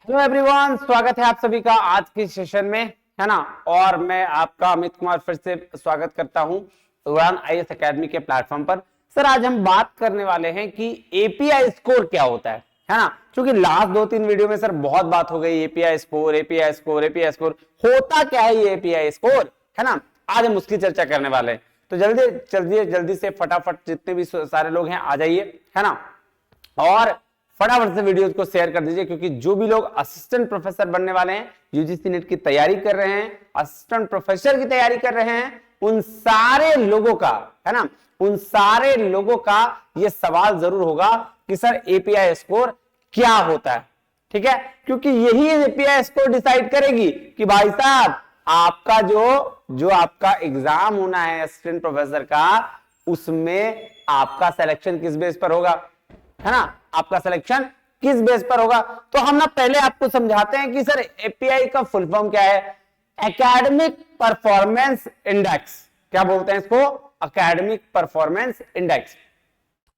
Hello everyone, स्वागत है आप सभी का आज के सेशन में, है ना। और मैं आपका अमित कुमार फिर से स्वागत करता हूं उड़ान आईएएस एकेडमी के प्लेटफॉर्म पर। सर, आज हम बात करने वाले हैं कि एपीआई स्कोर क्या होता है ना। क्योंकि लास्ट 2-3 वीडियो में सर बहुत बात हो गई API score, API score, API score होता क्या है ये एपीआई स्कोर, है ना। आज हम उसकी चर्चा करने वाले हैं, तो जल्दी से फटाफट जितने भी सारे लोग हैं आ जाइए, है ना। और फटाफट से वीडियो को शेयर कर दीजिए, क्योंकि जो भी लोग असिस्टेंट प्रोफेसर बनने वाले हैं, यूजीसी नेट की तैयारी कर रहे हैं, असिस्टेंट प्रोफेसर की तैयारी कर रहे हैं, उन सारे लोगों का, है ना, उन सारे लोगों का ये सवाल जरूर होगा कि सर एपीआई स्कोर क्या होता है। ठीक है, क्योंकि यही एपीआई स्कोर डिसाइड करेगी कि भाई साहब आपका जो आपका एग्जाम होना है असिस्टेंट प्रोफेसर का, उसमें आपका सिलेक्शन किस बेस पर होगा, है ना। आपका सिलेक्शन किस बेस पर होगा। तो हम ना पहले आपको समझाते हैं कि सर एपीआई का फुल फॉर्म क्या है। एकेडमिक परफॉर्मेंस इंडेक्स, क्या बोलते हैं इसको, एकेडमिक परफॉर्मेंस इंडेक्स।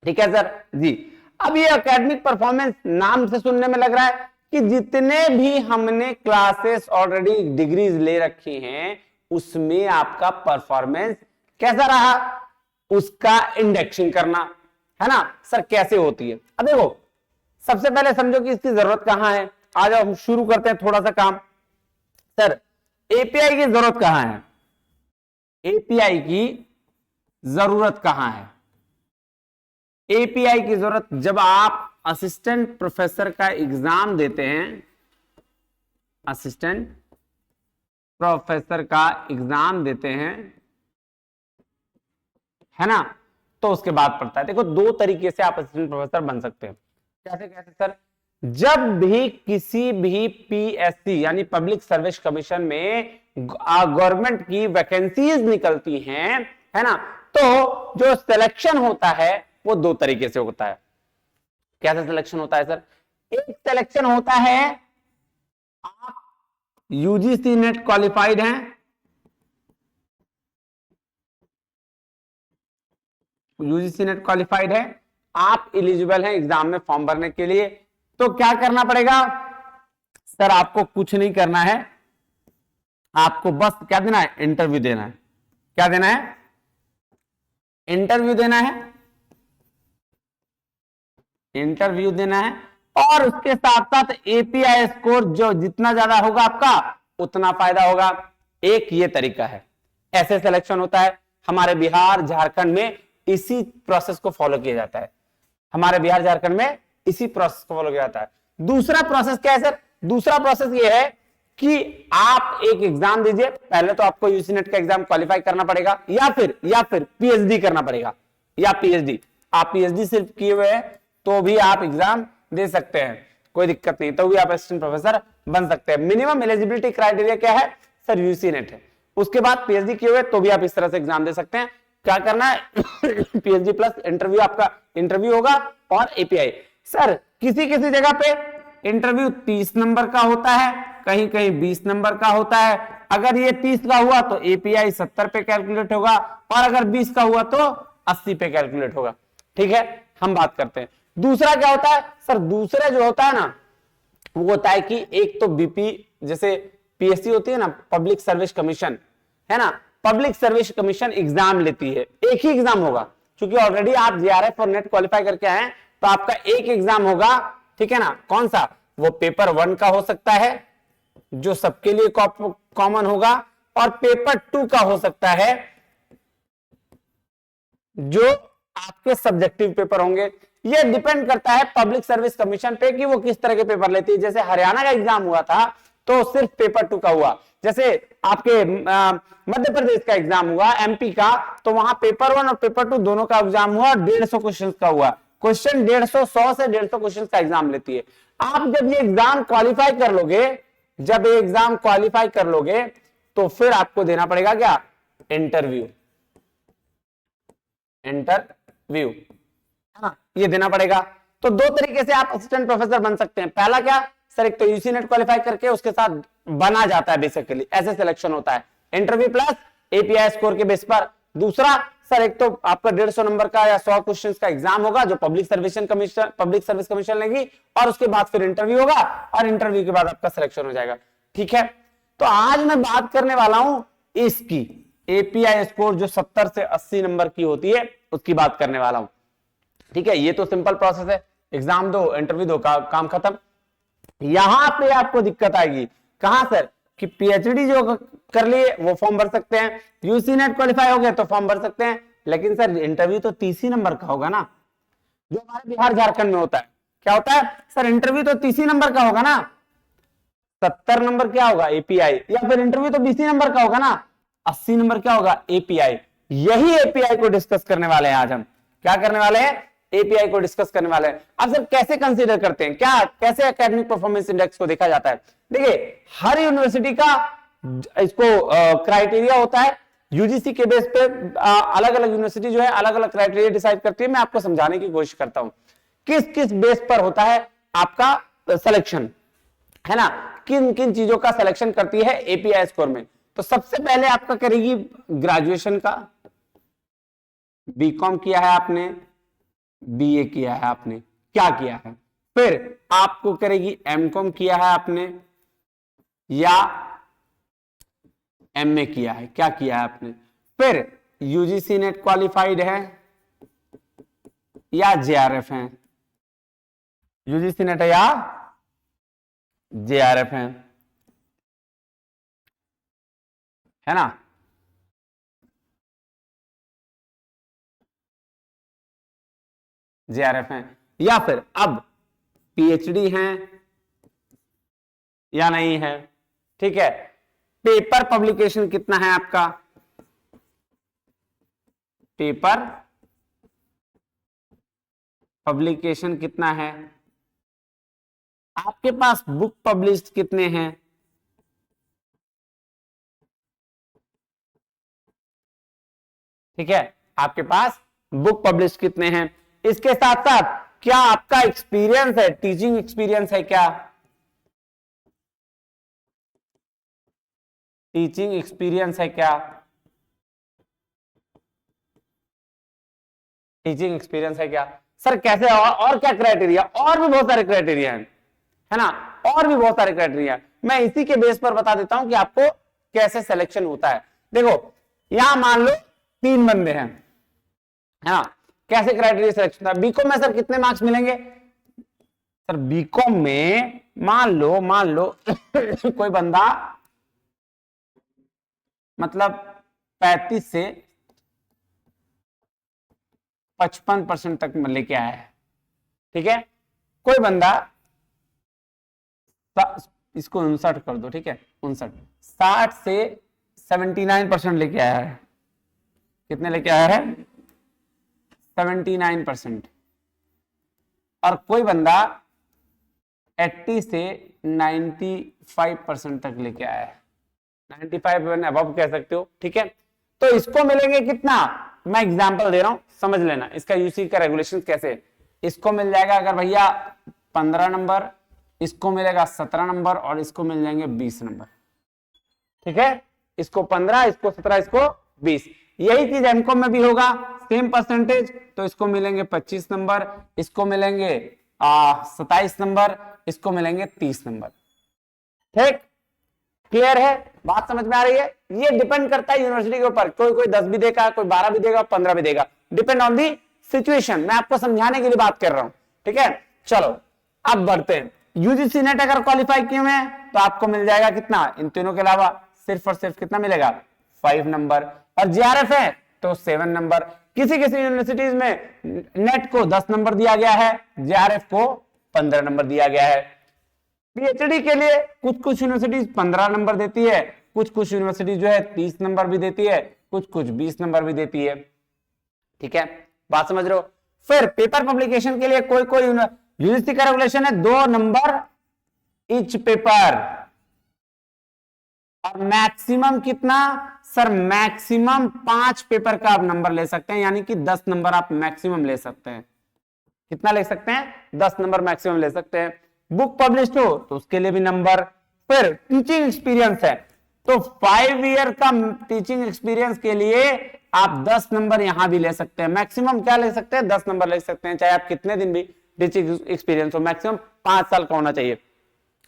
ठीक है सर जी। अब ये एकेडमिक परफॉर्मेंस नाम से सुनने में लग रहा है कि जितने भी हमने क्लासेस ऑलरेडी डिग्रीज ले रखी हैं उसमें आपका परफॉर्मेंस कैसा रहा, उसका इंडेक्सिंग करना, है ना। सर कैसे होती है, अब देखो सबसे पहले समझो कि इसकी जरूरत कहां है। आज हम शुरू करते हैं थोड़ा सा काम। सर एपीआई की जरूरत कहां है, एपीआई की जरूरत कहां है। एपीआई की जरूरत जब आप असिस्टेंट प्रोफेसर का एग्जाम देते हैं, असिस्टेंट प्रोफेसर का एग्जाम देते हैं, है ना, तो उसके बाद पड़ता है। देखो दो तरीके से आप असिस्टेंट प्रोफेसर बन सकते हैं। कैसे कैसे सर, जब भी किसी भी पीएससी यानी पब्लिक सर्विस कमीशन में गवर्नमेंट की वैकेंसीज निकलती हैं, है ना, तो जो सिलेक्शन होता है वो दो तरीके से होता है। कैसे सिलेक्शन होता है सर, एक सिलेक्शन होता है आप यूजीसी नेट क्वालिफाइड हैं, यूजीसी नेट क्वालिफाइड है, आप एलिजिबल हैं एग्जाम में फॉर्म भरने के लिए। तो क्या करना पड़ेगा सर, आपको कुछ नहीं करना है, आपको बस क्या देना है, इंटरव्यू देना है। क्या देना है, इंटरव्यू देना है, इंटरव्यू देना है। और उसके साथ साथ एपीआई स्कोर जो जितना ज्यादा होगा आपका उतना फायदा होगा। एक ये तरीका है, ऐसे सिलेक्शन होता है। हमारे बिहार झारखंड में इसी प्रोसेस को फॉलो किया जाता है, हमारे बिहार झारखंड में इसी प्रोसेस को फॉलो किया जाता है। दूसरा प्रोसेस क्या है सर, दूसरा प्रोसेस ये है कि आप एक एग्जाम दीजिए। पहले तो आपको यूजीसी नेट का एग्जाम क्वालिफाई करना पड़ेगा, या फिर पीएचडी करना पड़ेगा, या पीएचडी। आप पीएचडी सिर्फ किए हुए हैं तो भी आप एग्जाम दे सकते हैं, कोई दिक्कत नहीं, तो भी आप असिस्टेंट प्रोफेसर बन सकते हैं। मिनिमम एलिजिबिलिटी क्राइटेरिया क्या है सर, यूजीसी नेट है। उसके बाद पीएचडी किए हुए तो भी आप इस तरह से एग्जाम दे सकते हैं। क्या करना है पीएचडी प्लस इंटरव्यू, आपका इंटरव्यू होगा और एपीआई। सर किसी किसी जगह पे इंटरव्यू 30 नंबर का होता है, कहीं कहीं 20 नंबर का होता है। अगर ये 30 का हुआ तो एपीआई 70 पे कैलकुलेट होगा, और अगर 20 का हुआ तो 80 पे कैलकुलेट होगा। ठीक है, हम बात करते हैं दूसरा क्या होता है सर। दूसरा जो होता है ना, वो होता है कि एक तो बीपी, जैसे पीएससी होती है ना, पब्लिक सर्विस कमीशन, है ना, पब्लिक सर्विस कमीशन एग्जाम लेती है। एक ही एग्जाम होगा, क्योंकि ऑलरेडी आप जेआरएफ और नेट क्वालिफाई करके आए हैं, तो आपका एक एग्जाम होगा। ठीक है ना, कौन सा, वो पेपर 1 का हो सकता है जो सबके लिए कॉमन होगा, और पेपर 2 का हो सकता है जो आपके सब्जेक्टिव पेपर होंगे। ये डिपेंड करता है पब्लिक सर्विस कमीशन पे कि वो किस तरह के पेपर लेती है। जैसे हरियाणा का एग्जाम हुआ था तो सिर्फ पेपर 2 का हुआ। जैसे आपके मध्य प्रदेश का एग्जाम हुआ, एमपी का, तो वहां पेपर 1 और पेपर 2 दोनों का एग्जाम हुआ, 150 क्वेश्चन का हुआ। क्वेश्चन 100 से 150 क्वेश्चन का एग्जाम लेती है। आप जब ये एग्जाम क्वालिफाई कर लोगे, जब ये एग्जाम क्वालिफाई कर लोगे, तो फिर आपको देना पड़ेगा क्या, इंटरव्यू। इंटरव्यू, हाँ, ये देना पड़ेगा। तो दो तरीके से आप असिस्टेंट प्रोफेसर बन सकते हैं। पहला क्या सर, एक तो यूजीसी नेट क्वालिफाई करके उसके साथ बना जाता है, बेसिकली ऐसे सिलेक्शन होता है, इंटरव्यू प्लस एपीआई स्कोर के बेस पर। दूसरा सर एक तो आपका 150 नंबर का या 100 क्वेश्चन का एग्जाम होगा जो पब्लिक सर्विस कमीशन लेगी, और उसके बाद फिर इंटरव्यू होगा, और इंटरव्यू के बाद आपका सिलेक्शन हो जाएगा। ठीक है, तो आज मैं बात करने वाला हूं इसकी एपीआई स्कोर जो 70 से 80 नंबर की होती है उसकी बात करने वाला हूं। ठीक है, ये तो सिंपल प्रोसेस है, एग्जाम दो, इंटरव्यू दो, काम खत्म। यहां पे आपको दिक्कत आएगी, कहां सर, कि पीएचडी जो कर लिए वो फॉर्म भर सकते हैं, यूसी नेट क्वालिफाई हो गए तो फॉर्म भर सकते हैं, लेकिन सर इंटरव्यू तो 30 ही नंबर का होगा ना, जो हमारे बिहार झारखंड में होता है। क्या होता है सर, इंटरव्यू तो 30 ही नंबर का होगा ना, 70 नंबर क्या होगा एपीआई, या फिर इंटरव्यू तो 20 नंबर का होगा ना, 80 नंबर क्या होगा एपीआई। यही एपीआई को डिस्कस करने वाले हैं आज हम। क्या करने वाले हैं, एपीआई को डिस्कस करने वाले हैं। अब सर कैसे कंसीडर करते हैं, क्या कैसे एकेडमिक परफॉर्मेंस इंडेक्स को देखा जाता है। देखिए हर यूनिवर्सिटी का इसको क्राइटेरिया होता है, यूजीसी के बेस पे अलग अलग यूनिवर्सिटी जो है अलग अलग क्राइटेरिया डिसाइड करती है। मैं आपको समझाने की कोशिश करता हूं किस किस बेस पर होता है आपका सिलेक्शन, है ना, किन किन चीजों का सिलेक्शन करती है एपीआई स्कोर में। तो सबसे पहले आपका करेगी ग्रेजुएशन का, बीकॉम किया है आपने, बीए किया है आपने, क्या किया है, फिर आपको करेगी एमकॉम किया है आपने या एमए किया है, क्या किया है आपने, फिर यूजीसी नेट क्वालिफाइड है या जेआरएफ है, यूजीसी नेट है या जेआरएफ है ना, जेआरएफ है, या फिर अब पीएचडी हैं या नहीं है। ठीक है, पेपर पब्लिकेशन कितना है आपका, पेपर पब्लिकेशन कितना है, आपके पास बुक पब्लिश्ड कितने हैं, ठीक है, आपके पास बुक पब्लिश कितने हैं। इसके साथ साथ क्या आपका एक्सपीरियंस है, टीचिंग एक्सपीरियंस है क्या, टीचिंग एक्सपीरियंस है क्या, टीचिंग एक्सपीरियंस है क्या। सर कैसे, और क्या क्राइटेरिया, और भी बहुत सारे क्राइटेरिया हैं, है ना, और भी बहुत सारे क्राइटेरिया। मैं इसी के बेस पर बता देता हूं कि आपको कैसे सिलेक्शन होता है। देखो यहां मान लो 3 बंदे हैं, है ना, कैसे क्राइटेरिया सिलेक्शन था। बीकॉम में सर कितने मार्क्स मिलेंगे, सर बीकॉम में मान लो कोई बंदा मतलब 35 से 55% तक लेके आया है। ठीक है, कोई बंदा इसको 59 कर दो, ठीक है 59, 60 से 79% लेके आया है। कितने लेके आया है, 79%। और कोई बंदा 80 से 95% तक लेके आया है, 95 अबव कह सकते हो। ठीक है, तो इसको मिलेंगे कितना, मैं एग्जांपल दे रहा हूं समझ लेना इसका यूसी का रेगुलेशन कैसे। इसको मिल जाएगा अगर भैया 15 नंबर, इसको मिलेगा 17 नंबर, और इसको मिल जाएंगे 20 नंबर। ठीक है, इसको 15, इसको 17, इसको 20। यही चीज एमकॉम में भी होगा, सेम परसेंटेज, तो इसको मिलेंगे 25 नंबर, इसको मिलेंगे 27 नंबर, इसको मिलेंगे 30 नंबर। ठीक, क्लियर है, बात समझ में आ रही है। ये डिपेंड करता है यूनिवर्सिटी के ऊपर, कोई 10 भी देगा, कोई 12 भी देगा, 15 भी देगा, डिपेंड ऑन दी सिचुएशन। मैं आपको समझाने के लिए बात कर रहा हूं। ठीक है, चलो अब बढ़ते हैं। यूजीसी नेट अगर क्वालिफाई किए हुए हैं तो आपको मिल जाएगा कितना, इन तीनों के अलावा सिर्फ और सिर्फ कितना मिलेगा, 5 नंबर, और जेआरएफ है तो 7 नंबर। किसी किसी यूनिवर्सिटीज में नेट को 10 नंबर दिया गया है, जेआरएफ को 15 नंबर दिया गया है। पीएचडी के लिए कुछ यूनिवर्सिटीज 15 नंबर देती है, कुछ यूनिवर्सिटीज जो है 30 नंबर भी देती है, कुछ 20 नंबर भी देती है। ठीक है, बात समझ रहे हो। फिर पेपर पब्लिकेशन के लिए कोई यूनिवर्सिटी का रेगुलेशन है 2 नंबर ईच पेपर, और मैक्सिमम कितना, सर मैक्सिमम 5 पेपर का आप नंबर ले सकते हैं, यानी कि 10 नंबर आप मैक्सिमम ले सकते हैं। कितना ले सकते हैं, 10 नंबर मैक्सिमम ले सकते हैं। बुक पब्लिश हो तो उसके लिए भी नंबर। फिर टीचिंग एक्सपीरियंस है, तो 5 ईयर का टीचिंग एक्सपीरियंस के लिए आप 10 नंबर यहां भी ले सकते हैं। मैक्सिमम क्या ले सकते हैं? 10 नंबर ले सकते हैं, चाहे आप कितने दिन भी टीचिंग एक्सपीरियंस हो। मैक्सिमम 5 साल का होना चाहिए,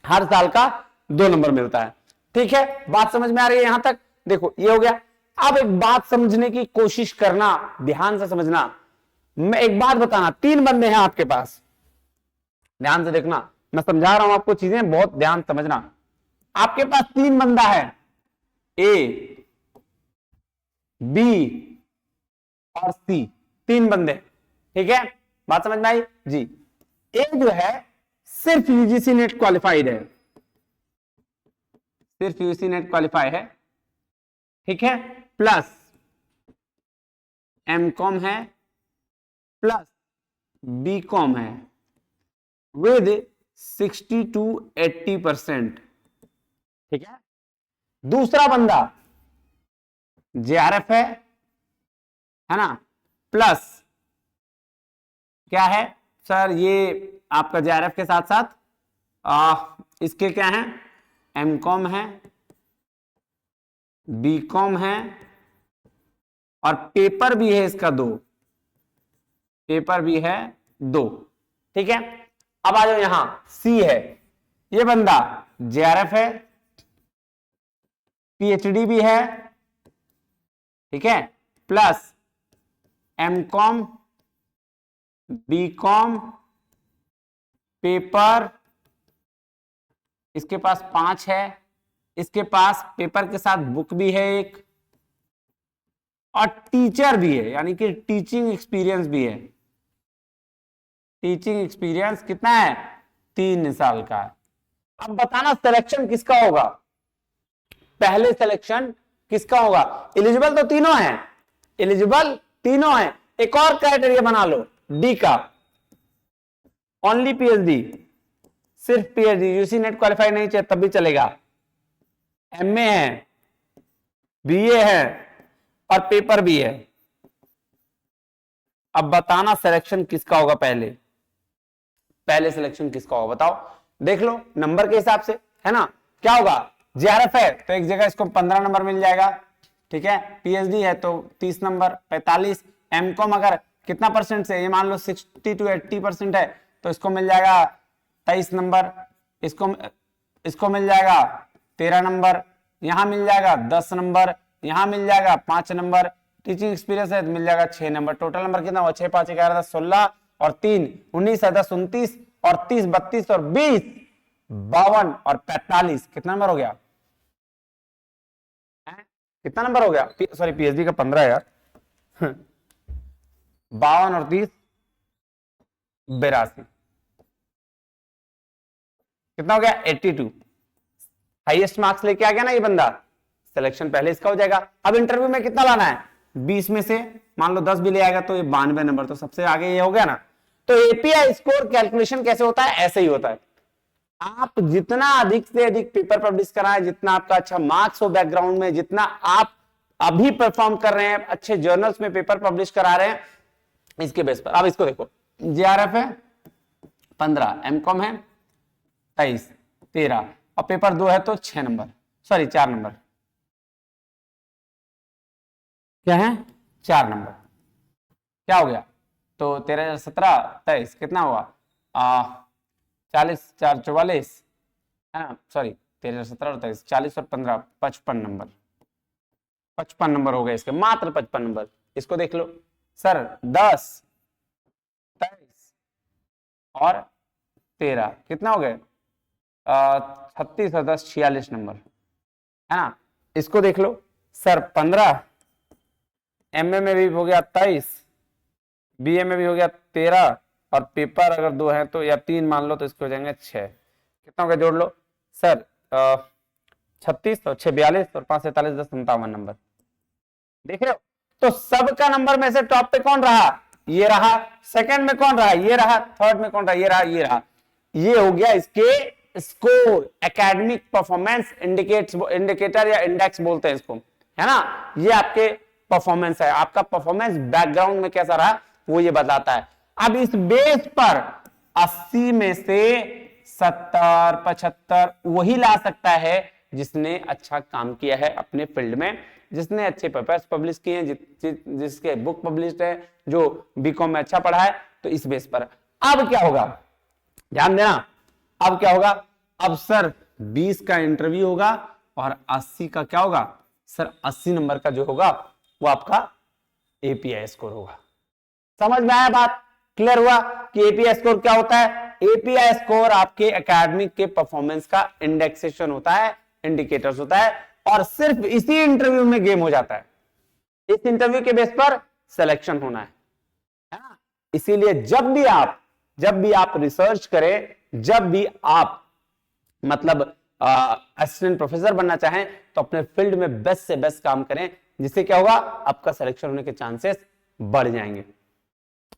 हर साल का 2 नंबर मिलता है। ठीक है, बात समझ में आ रही है यहां तक? देखो ये हो गया। अब एक बात समझने की कोशिश करना, ध्यान से समझना। मैं एक बात बताना, 3 बंदे हैं आपके पास, ध्यान से देखना, मैं समझा रहा हूं आपको चीजें, बहुत ध्यान समझना। आपके पास 3 बंदा है, ए, बी और सी, 3 बंदे। ठीक है, बात समझ में आई जी? ए जो है सिर्फ यूजीसी नेट क्वालिफाइड है, सिर्फ यूजीसी नेट क्वालिफाई है। ठीक है, प्लस एमकॉम है, प्लस बीकॉम है विद 60 to 80%। ठीक है, दूसरा बंदा जेआरएफ है ना, प्लस क्या है सर, ये आपका जेआरएफ के साथ साथ इसके क्या है, एमकॉम है, बीकॉम है और पेपर भी है इसका 2, पेपर भी है 2। ठीक है, अब आ जाओ यहां, सी है, ये बंदा जेआरएफ है, पीएचडी भी है, ठीक है, प्लस एमकॉम, बीकॉम, पेपर, इसके पास 5 है, इसके पास पेपर के साथ बुक भी है एक, और टीचर भी है, यानी कि टीचिंग एक्सपीरियंस भी है। टीचिंग एक्सपीरियंस कितना है? 3 साल का है। अब बताना सिलेक्शन किसका होगा, पहले सिलेक्शन किसका होगा? एलिजिबल तो तीनों हैं, एलिजिबल तीनों हैं। एक और क्राइटेरिया बना लो, डी का, ओनली पीएचडी, सिर्फ पीएचडी, यूसी नेट क्वालिफाई नहीं चाहिए तब भी चलेगा, एमए है, बीए है और पेपर भी है। अब बताना सिलेक्शन किसका होगा, पहले पहले सिलेक्शन किसका होगा बताओ, देख लो नंबर के हिसाब से, है ना। क्या होगा, जेआरएफ है तो एक जगह इसको 15 नंबर मिल जाएगा, ठीक है, पीएचडी है तो 30 नंबर, 45, एमकॉम अगर कितना परसेंट से, ये मान लो 60 to 80% है तो इसको मिल जाएगा 23 नंबर, इसको मिल जाएगा 13 नंबर, यहां मिल जाएगा 10 नंबर, यहां मिल जाएगा 5 नंबर, टीचिंग एक्सपीरियंस है तो मिल जाएगा 6 नंबर। टोटल नंबर कितना हुआ, 6 5 11 10 16 और 3 19 है 10 29 और 30 32 और 20 52 और 45, कितना नंबर हो गया, कितना नंबर हो गया, सॉरी पीएचडी का 15 यार 52 और 30 82, कितना हो गया 82। हाईएस्ट मार्क्स लेके आ गया ना ये बंदा, सिलेक्शन पहले इसका हो जाएगा। अब इंटरव्यू में कितना लाना है, 20 में से मान लो 10 भी ले आएगा तो ये 92 नंबर, तो सबसे आगे ये हो गया ना। तो एपीआई स्कोर कैलकुलेशन कैसे होता है, ऐसे ही होता है। आप जितना अधिक से अधिक पेपर पब्लिश कराएं, जितना आपका अच्छा मार्क्स हो बैकग्राउंड में, जितना आप अभी परफॉर्म कर रहे हैं, अच्छे जर्नल्स में पेपर पब्लिश करा रहे हैं, इसके बेस पर। अब इसको देखो, जेआरएफ है 15, एमकॉम है 23 13 और पेपर 2 है तो 6 नंबर, सॉरी 4 नंबर, क्या है 4 नंबर, क्या हो गया, तो 13 17 23 कितना हुआ 40 4 44 है ना, सॉरी 13 17 और 23 40 और 15 55 नंबर, 55 नंबर हो गए इसके, मात्र 55 नंबर। इसको देख लो सर, 10 23 और 13 कितना हो गए 36 और 10 46 नंबर, है ना। इसको देख लो सर, 15 एमए में भी हो गया 23, बीए में भी हो गया 13 और पेपर अगर 2 है तो या 3 मान लो तो इसके हो जाएंगे 6, कितना हो गया जोड़ लो सर 36 और 6 42 और 5 47 10 57 नंबर, देख रहे हो। तो सबका नंबर में से टॉप पे कौन रहा, ये रहा, सेकंड में कौन रहा, ये रहा, थर्ड में कौन रहा, ये रहा, ये रहा। ये हो गया इसके स्कोर, एकेडमिक परफॉर्मेंस इंडिकेटर या इंडेक्स बोलते हैं इसको, है ना। ये आपके परफॉर्मेंस है, आपका परफॉर्मेंस बैकग्राउंड में कैसा रहा वो ये बताता है। अब इस बेस पर 80 में से 70 75 वही ला सकता है जिसने अच्छा काम किया है अपने फील्ड में, जिसने अच्छे पेपर्स पब्लिश किए हैं, जिसके बुक पब्लिश है, जो बीकॉम में अच्छा पढ़ा है। तो इस बेस पर अब क्या होगा, ध्यान देना, अब क्या होगा, अब सर 20 का इंटरव्यू होगा और 80 का क्या होगा सर, 80 नंबर का जो होगा वो आपका एपीआई स्कोर होगा। समझ में आया बात, क्लियर हुआ कि एपीआई स्कोर क्या होता है? एपीआई स्कोर आपके एकेडमिक के परफॉर्मेंस का इंडेक्सेशन होता है, इंडिकेटर्स होता है, और सिर्फ इसी इंटरव्यू में गेम हो जाता है। इस इंटरव्यू के बेस पर सिलेक्शन होना है ना। इसीलिए जब भी आप रिसर्च करें, जब भी आप मतलब असिस्टेंट प्रोफेसर बनना चाहें, तो अपने फील्ड में बेस्ट से बेस्ट काम करें, जिससे क्या होगा, आपका सिलेक्शन होने के चांसेस बढ़ जाएंगे।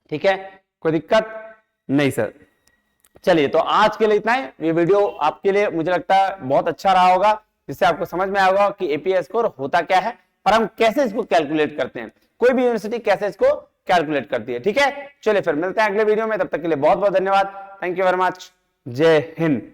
ठीक है, कोई दिक्कत नहीं सर। चलिए, तो आज के लिए इतना ही। ये वीडियो आपके लिए मुझे लगता है बहुत अच्छा रहा होगा, जिससे आपको समझ में आएगा कि एपीआई स्कोर होता क्या है और हम कैसे इसको कैलकुलेट करते हैं, कोई भी यूनिवर्सिटी कैसे इसको कैलकुलेट करती है। ठीक है, चलिए फिर मिलते हैं अगले वीडियो में, तब तक के लिए बहुत बहुत धन्यवाद। Thank you very much. जय हिंद।